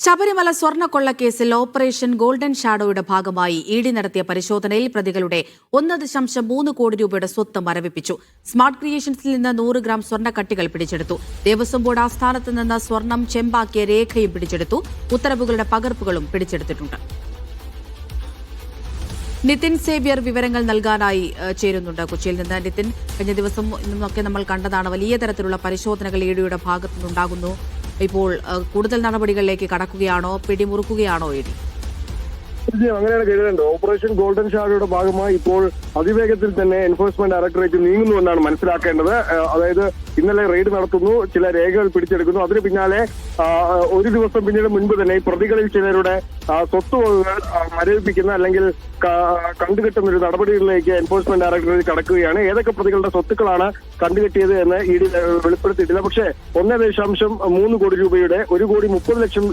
Sabarimala സ്വർണ്ണക്കൊള്ളക്കേസിൽ operation golden ഷാഡോയുടെ ഭാഗമായി ED നടത്തിയ പരിശോധനയിൽ പ്രതികളുടെ 1.3 കോടി രൂപയുടെ സ്വത്ത് മരവിപ്പിച്ചു. സ്മാർട്ട് ക്രിയേഷൻസിൽ നിന്ന് 100 ഗ്രാം സ്വർണ്ണക്കട്ടികൾ പിടിച്ചെടുത്തു. ദേവസ്വം ബോർഡ് ആസ്ഥാനത്ത് നിന്ന് സ്വർണം ചെമ്പാക്കിയ രേഖയും പിടിച്ചെടുത്തു. ഉത്തരവുകളുടെ പകർപ്പുകളും പിടിച്ചെടുത്തിട്ടുണ്ട്. നിതിൻ സേവ്യർ വിവരങ്ങൾ നൽകാനായി ചേരുന്നുണ്ട് കൊച്ചിയിൽ നിന്ന്. നിതിൻ, കഴിഞ്ഞ ദിവസം ഇന്നൊക്കെ നമ്മൾ കണ്ടതാണ് വലിയ തരത്തിലുള്ള പരിശോധനകൾ ഇഡിയുടെ ഭാഗത്തുനിന്നുണ്ടാകുന്നു. ഇപ്പോൾ കൂടുതൽ നടപടികളിലേക്ക് കടക്കുകയാണോ, പിടിമുറുക്കുകയാണോ ഇഡി? അങ്ങനെയാണ് കരുതേണ്ടത്. ഓപ്പറേഷൻ ഗോൾഡൻ ഷാഡോയുടെ ഭാഗമായി ഇപ്പോൾ അതിവേഗത്തിൽ തന്നെ എൻഫോഴ്സ്മെന്റ് ഡയറക്ടറേറ്റ് നീങ്ങുന്നുവെന്നാണ് മനസ്സിലാക്കേണ്ടത്. അതായത് ഇന്നലെ റെയ്ഡ് നടത്തുന്നു, ചില രേഖകൾ പിടിച്ചെടുക്കുന്നു. അതിന് പിന്നാലെ ഒരു ദിവസം പിന്നീട് മുൻപ് തന്നെ ഈ പ്രതികളിൽ ചിലരുടെ സ്വത്തുവകകൾ മരവിപ്പിക്കുന്ന അല്ലെങ്കിൽ കണ്ടുകെട്ടുന്ന ഒരു നടപടികളിലേക്ക് എൻഫോഴ്സ്മെന്റ് ഡയറക്ടറേറ്റ് കടക്കുകയാണ്. ഏതൊക്കെ പ്രതികളുടെ സ്വത്തുക്കളാണ് കണ്ടുകെട്ടിയത് എന്ന് ഇഡി വെളിപ്പെടുത്തിയിട്ടില്ല. പക്ഷേ 1.3 കോടി രൂപയുടെ 1,30,00,000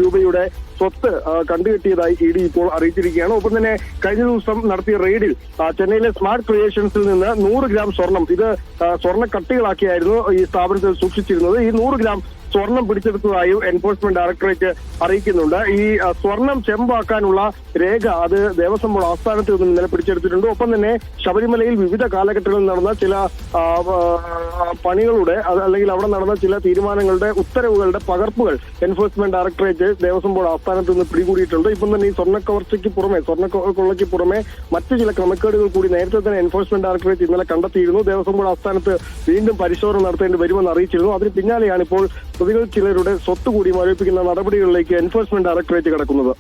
രൂപയുടെ സ്വത്ത് കണ്ടുകെട്ടിയതായി ഇഡി ഇപ്പോൾ അറിയിച്ചിരിക്കുകയാണ്. ഒപ്പം തന്നെ കഴിഞ്ഞ ദിവസം നടത്തിയ റെയ്ഡിൽ ചെന്നൈയിലെ സ്മാർട്ട് ക്രിയേഷൻസിൽ നിന്ന് 100 ഗ്രാം സ്വർണം, ഇത് സ്വർണ്ണക്കട്ടികളാക്കിയായിരുന്നു ഈ സ്ഥാപനത്തിൽ സൂക്ഷിച്ചിരുന്നത്. ഈ 100 ഗ്രാം സ്വർണം പിടിച്ചെടുത്തതായും എൻഫോഴ്സ്മെന്റ് ഡയറക്ടറേറ്റ് അറിയിക്കുന്നുണ്ട്. ഈ സ്വർണം ചെമ്പാക്കാനുള്ള രേഖ അത് ദേവസ്വം ബോർഡ് ആസ്ഥാനത്ത് നിന്നും ഇന്നലെ പിടിച്ചെടുത്തിട്ടുണ്ട്. ഒപ്പം തന്നെ ശബരിമലയിൽ വിവിധ കാലഘട്ടങ്ങളിൽ നടന്ന ചില പണികളുടെ അല്ലെങ്കിൽ അവിടെ നടന്ന ചില തീരുമാനങ്ങളുടെ ഉത്തരവുകളുടെ പകർപ്പുകൾ എൻഫോഴ്സ്മെന്റ് ഡയറക്ടറേറ്റ് ദേവസ്വം ബോർഡ് ആസ്ഥാനത്ത് നിന്ന് പിടികൂടിയിട്ടുണ്ട്. ഇപ്പം തന്നെ ഈ സ്വർണ്ണക്കവർച്ചയ്ക്ക് പുറമെ, സ്വർണ്ണക്കൊള്ളയ്ക്ക് പുറമെ മറ്റു ചില ക്രമക്കേടുകൾ കൂടി നേരത്തെ തന്നെ എൻഫോഴ്സ്മെന്റ് ഡയറക്ടറേറ്റ് ഇന്നലെ കണ്ടെത്തിയിരുന്നു. ദേവസ്വം ബോർഡ് ആസ്ഥാനത്ത് വീണ്ടും പരിശോധന നടത്തേണ്ടി വരുമെന്ന് അറിയിച്ചിരുന്നു. അതിന് പിന്നാലെയാണ് ഇപ്പോൾ പ്രതികൾ ചിലരുടെ സ്വത്ത് കൂടി മരവിപ്പിക്കുന്ന നടപടികളിലേക്ക് എൻഫോഴ്സ്മെന്റ് ഡയറക്ടറേറ്റ് കടക്കുന്നത്.